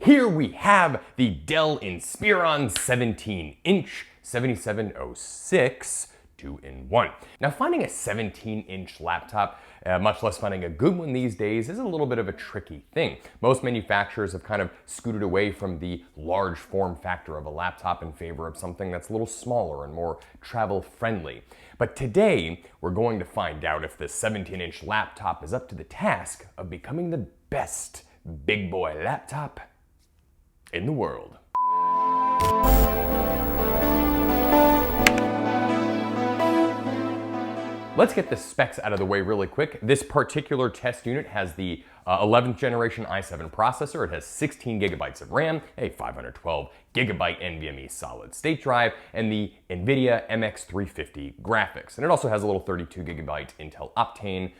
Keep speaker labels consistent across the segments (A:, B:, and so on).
A: Here we have the Dell Inspiron 17-inch 7706 2-in-1. Now, finding a 17-inch laptop, much less finding a good one these days, is a little bit of a tricky thing. Most manufacturers have kind of scooted away from the large form factor of a laptop in favor of something that's a little smaller and more travel friendly. But today, we're going to find out if this 17-inch laptop is up to the task of becoming the best big boy laptop in the world. Let's get the specs out of the way really quick. This particular test unit has the 11th generation i7 processor. It has 16 gigabytes of RAM, a 512 gigabyte NVMe solid state drive, and the NVIDIA MX350 Graphics. And it also has a little 32 gigabyte Intel Optane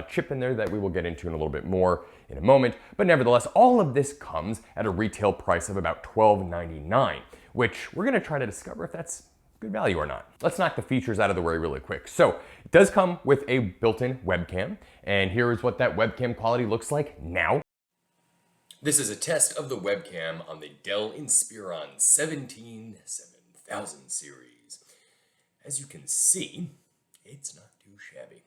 A: chip in there that we will get into in a little bit more in a moment. But nevertheless, all of this comes at a retail price of about $12.99, which we're gonna try to discover if that's good value or not. Let's knock the features out of the way really quick. So it does come with a built-in webcam, and here is what that webcam quality looks like now. This is a test of the webcam on the Dell Inspiron 7000 series. As you can see, it's not too shabby.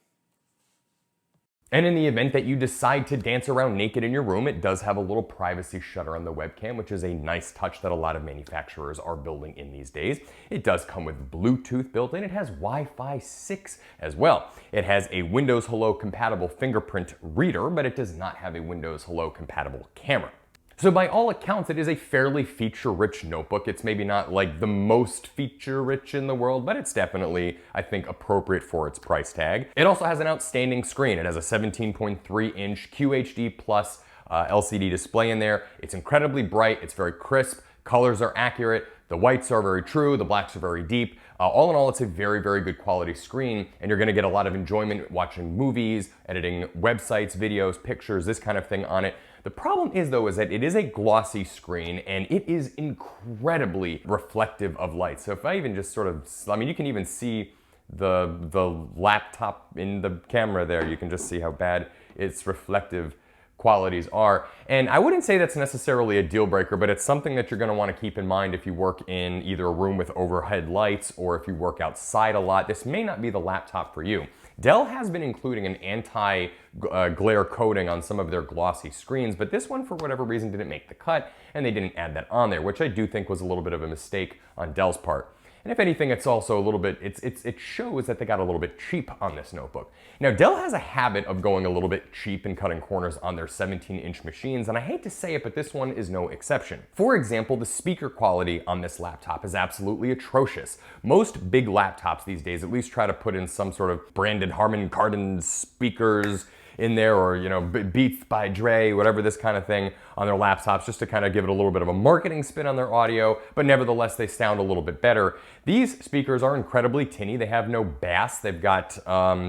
A: And in the event that you decide to dance around naked in your room, it does have a little privacy shutter on the webcam, which is a nice touch that a lot of manufacturers are building in these days. It does come with Bluetooth built in. It has Wi-Fi 6 as well. It has a Windows Hello compatible fingerprint reader, but it does not have a Windows Hello compatible camera. So by all accounts, it is a fairly feature-rich notebook. It's maybe not like the most feature-rich in the world, but it's definitely, I think, appropriate for its price tag. It also has an outstanding screen. It has a 17.3-inch QHD plus LCD display in there. It's incredibly bright. It's very crisp. Colors are accurate. The whites are very true. The blacks are very deep. All in all, it's a very, very good quality screen, and you're gonna get a lot of enjoyment watching movies, editing websites, videos, pictures, this kind of thing on it. The problem is, though, is that it is a glossy screen, and it is incredibly reflective of light. So if I even just sort of, I mean, you can even see the laptop in the camera there. You can just see how bad its reflective qualities are. And I wouldn't say that's necessarily a deal breaker, but it's something that you're gonna wanna keep in mind if you work in either a room with overhead lights or if you work outside a lot. This may not be the laptop for you. Dell has been including an anti-glare coating on some of their glossy screens, but this one, for whatever reason, didn't make the cut, and they didn't add that on there, which I do think was a little bit of a mistake on Dell's part. And if anything, it's also a little bit, it shows that they got a little bit cheap on this notebook. Now, Dell has a habit of going a little bit cheap and cutting corners on their 17-inch machines, and I hate to say it, but this one is no exception. For example, the speaker quality on this laptop is absolutely atrocious. Most big laptops these days at least try to put in some sort of branded Harman Kardon speakers in there, or, you know, Beats by Dre, whatever, this kind of thing on their laptops, just to kind of give it a little bit of a marketing spin on their audio, but nevertheless they sound a little bit better. These speakers are incredibly tinny. They have no bass. They've got,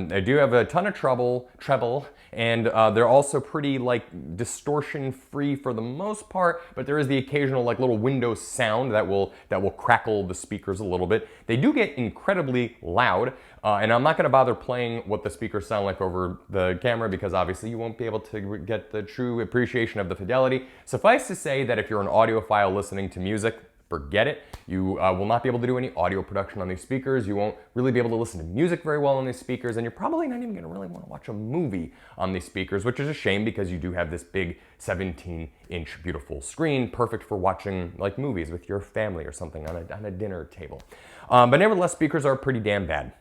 A: they do have a ton of treble, and they're also pretty like distortion free for the most part, but there is the occasional like little Windows sound that will crackle the speakers a little bit. They do get incredibly loud, and I'm not gonna bother playing what the speakers sound like over the camera because obviously you won't be able to get the true appreciation of the fidelity. Suffice to say that if you're an audiophile listening to music, forget it. You will not be able to do any audio production on these speakers. You won't really be able to listen to music very well on these speakers, and you're probably not even gonna really wanna watch a movie on these speakers, which is a shame because you do have this big 17-inch beautiful screen, perfect for watching like movies with your family or something on a dinner table. But nevertheless, speakers are pretty damn bad.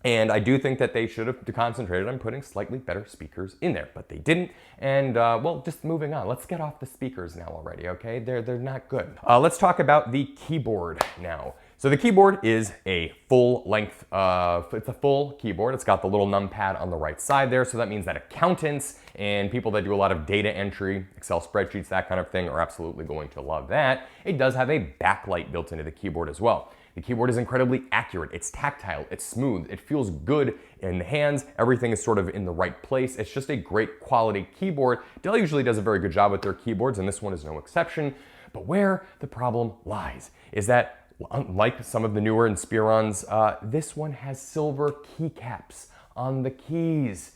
A: And I do think that they should have concentrated on putting slightly better speakers in there, but they didn't. And well, just moving on. Let's get off the speakers now already, okay? They're not good. Let's talk about the keyboard now. So the keyboard is a full length, it's a full keyboard. It's got the little numpad on the right side there. So that means that accountants and people that do a lot of data entry, Excel spreadsheets, that kind of thing, are absolutely going to love that. It does have a backlight built into the keyboard as well. The keyboard is incredibly accurate. It's tactile, it's smooth, it feels good in the hands. Everything is sort of in the right place. It's just a great quality keyboard. Dell usually does a very good job with their keyboards, and this one is no exception. But where the problem lies is that, unlike some of the newer Inspirons, this one has silver keycaps on the keys.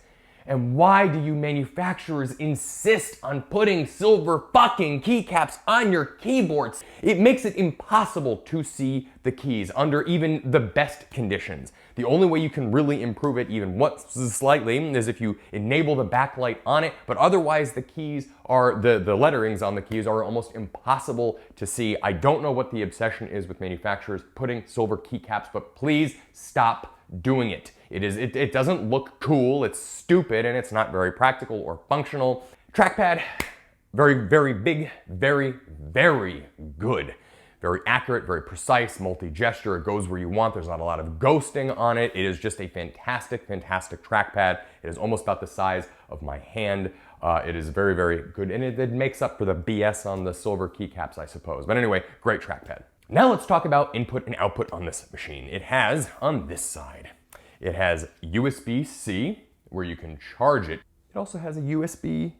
A: And why do you manufacturers insist on putting silver fucking keycaps on your keyboards? It makes it impossible to see the keys under even the best conditions. The only way you can really improve it even slightly is if you enable the backlight on it, but otherwise the keys are, the letterings on the keys are almost impossible to see. I don't know what the obsession is with manufacturers putting silver keycaps, but please stop doing it. It doesn't look cool, it's stupid, and it's not very practical or functional. Trackpad, very, very big, very, very good. Very accurate, very precise, multi-gesture, it goes where you want. There's not a lot of ghosting on it. It is just a fantastic, fantastic trackpad. It is almost about the size of my hand. It is very, very good, and it makes up for the BS on the silver keycaps, I suppose. But anyway, great trackpad. Now let's talk about input and output on this machine. It has, on this side, it has USB-C, where you can charge it. It also has a USB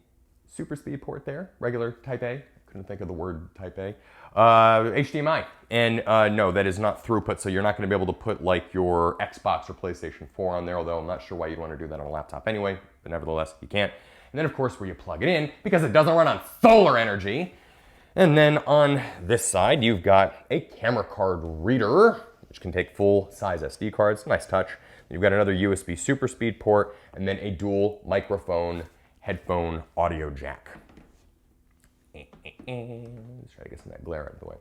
A: super speed port there, regular Type A. Couldn't think of the word Type A. HDMI, and no, that is not throughput, so you're not going to be able to put like your Xbox or PlayStation 4 on there, although I'm not sure why you'd want to do that on a laptop anyway, but nevertheless, you can't. And then of course where you plug it in, because it doesn't run on solar energy. And then on this side, you've got a camera card reader, which can take full-size SD cards, nice touch. You've got another USB super speed port, and then a dual microphone headphone audio jack. Let's try to get some of that glare out of the way.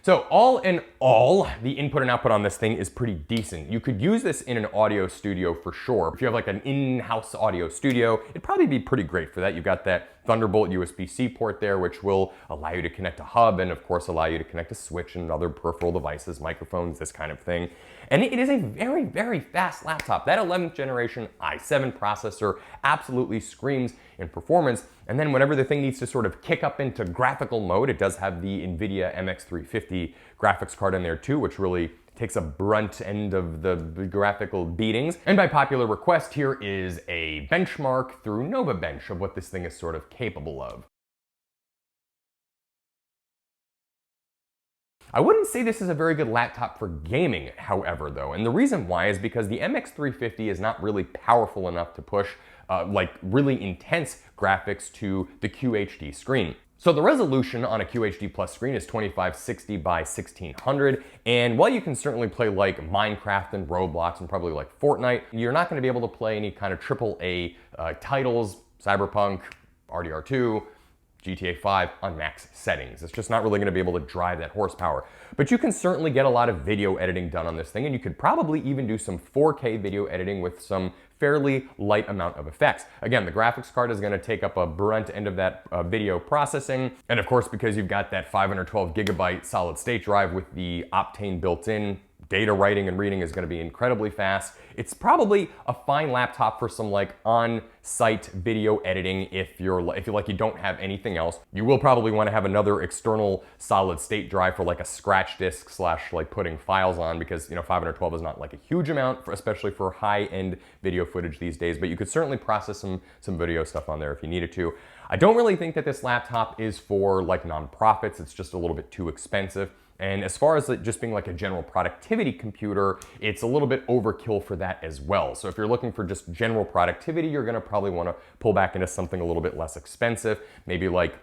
A: So all in all, the input and output on this thing is pretty decent. You could use this in an audio studio for sure. If you have like an in-house audio studio, it'd probably be pretty great for that. You've got that Thunderbolt USB-C port there, which will allow you to connect a hub and of course allow you to connect a switch and other peripheral devices, microphones, this kind of thing. And it is a very, very fast laptop. That 11th generation i7 processor absolutely screams in performance. And then whenever the thing needs to sort of kick up into graphical mode, it does have the NVIDIA MX350 graphics card in there too, which really takes a brunt end of the graphical beatings. And by popular request, here is a benchmark through NovaBench of what this thing is sort of capable of. I wouldn't say this is a very good laptop for gaming, however, though, and the reason why is because the MX350 is not really powerful enough to push like really intense graphics to the QHD screen. So the resolution on a QHD Plus screen is 2560 by 1600, and while you can certainly play like Minecraft and Roblox and probably like Fortnite, you're not going to be able to play any kind of AAA titles, Cyberpunk, RDR2, GTA 5 on max settings. It's just not really going to be able to drive that horsepower. But you can certainly get a lot of video editing done on this thing, and you could probably even do some 4K video editing with some fairly light amount of effects. Again, the graphics card is going to take up a brunt end of that video processing. And of course, because you've got that 512 gigabyte solid state drive with the Optane built in, data writing and reading is going to be incredibly fast. It's probably a fine laptop for some like on-site video editing if you don't have anything else. You will probably want to have another external solid state drive for like a scratch disk slash like putting files on, because 512 is not like a huge amount, especially for high-end video footage these days, but you could certainly process some video stuff on there if you needed to. I don't really think that this laptop is for like nonprofits. It's just a little bit too expensive. And as far as it just being like a general productivity computer, it's a little bit overkill for that as well. So if you're looking for just general productivity, you're gonna probably wanna pull back into something a little bit less expensive, maybe like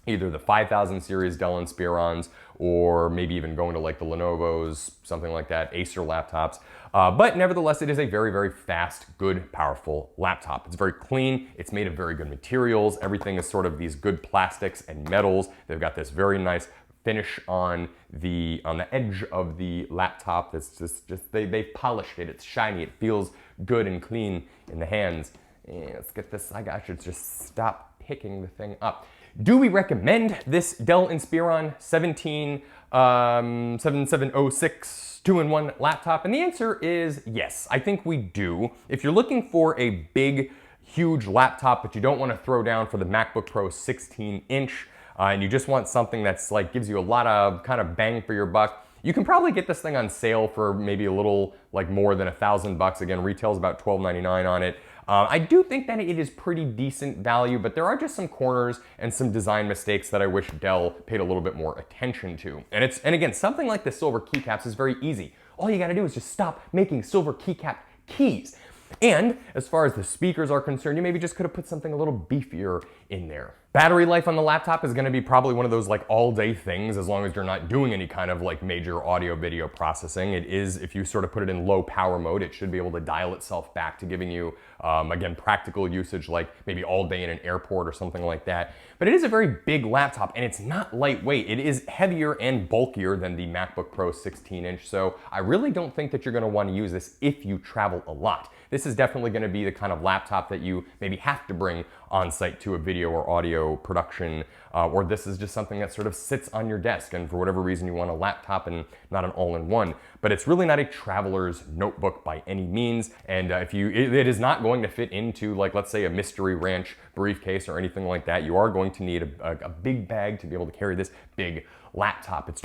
A: either the 5000 series Dell Inspirons, or maybe even going to like the Lenovo's, something like that, Acer laptops. But nevertheless, it is a very, very fast, good, powerful laptop. It's very clean. It's made of very good materials. Everything is sort of these good plastics and metals. They've got this very nice finish on the edge of the laptop. It's just they've polished it. It's shiny. It feels good and clean in the hands. And let's get this. I should just stop picking the thing up. Do we recommend this Dell Inspiron 7706 2-in-1 laptop? And the answer is yes. I think we do. If you're looking for a big, huge laptop but you don't want to throw down for the MacBook Pro 16-inch, and you just want something that's like gives you a lot of kind of bang for your buck, you can probably get this thing on sale for maybe a little like more than $1,000. Again, retails about $12.99 on it. I do think that it is pretty decent value, but there are just some corners and some design mistakes that I wish Dell paid a little bit more attention to. And again, something like the silver keycaps is very easy. All you gotta do is just stop making silver keycap keys. And as far as the speakers are concerned, you maybe just could have put something a little beefier in there. Battery life on the laptop is going to be probably one of those like all-day things, as long as you're not doing any kind of like major audio video processing. It is, if you sort of put it in low power mode, it should be able to dial itself back to giving you, again, practical usage, like maybe all day in an airport or something like that. But it is a very big laptop, and it's not lightweight. It is heavier and bulkier than the MacBook Pro 16-inch, so I really don't think that you're going to want to use this if you travel a lot. This is definitely going to be the kind of laptop that you maybe have to bring on site to a video or audio production, or this is just something that sort of sits on your desk, and for whatever reason you want a laptop and not an all-in-one. But it's really not a traveler's notebook by any means, and it is not going to fit into, like, let's say a Mystery Ranch briefcase or anything like that. You are going to need a big bag to be able to carry this big laptop. It's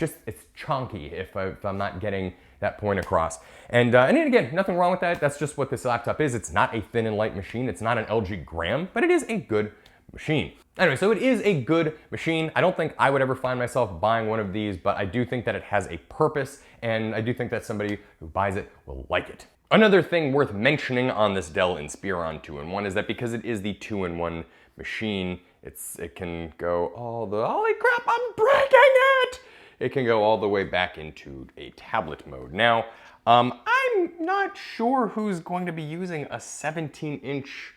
A: chunky, if I'm not getting that point across. And again, nothing wrong with that. That's just what this laptop is. It's not a thin and light machine. It's not an LG Gram, but it is a good machine. Anyway, so it is a good machine. I don't think I would ever find myself buying one of these, but I do think that it has a purpose, and I do think that somebody who buys it will like it. Another thing worth mentioning on this Dell Inspiron 2-in-1 is that because it is the 2-in-1 machine, it can go holy crap, I'm breaking it! It can go all the way back into a tablet mode. Now, I'm not sure who's going to be using a 17-inch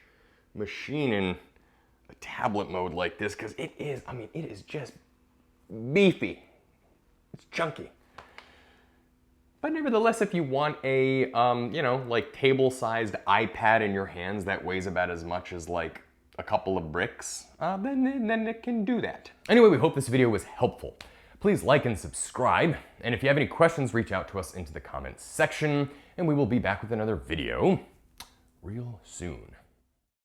A: machine in a tablet mode like this, because it is just beefy. It's chunky. But nevertheless, if you want a, like table-sized iPad in your hands that weighs about as much as like a couple of bricks, then it can do that. Anyway, we hope this video was helpful. Please like and subscribe, and if you have any questions, reach out to us into the comments section, and we will be back with another video real soon.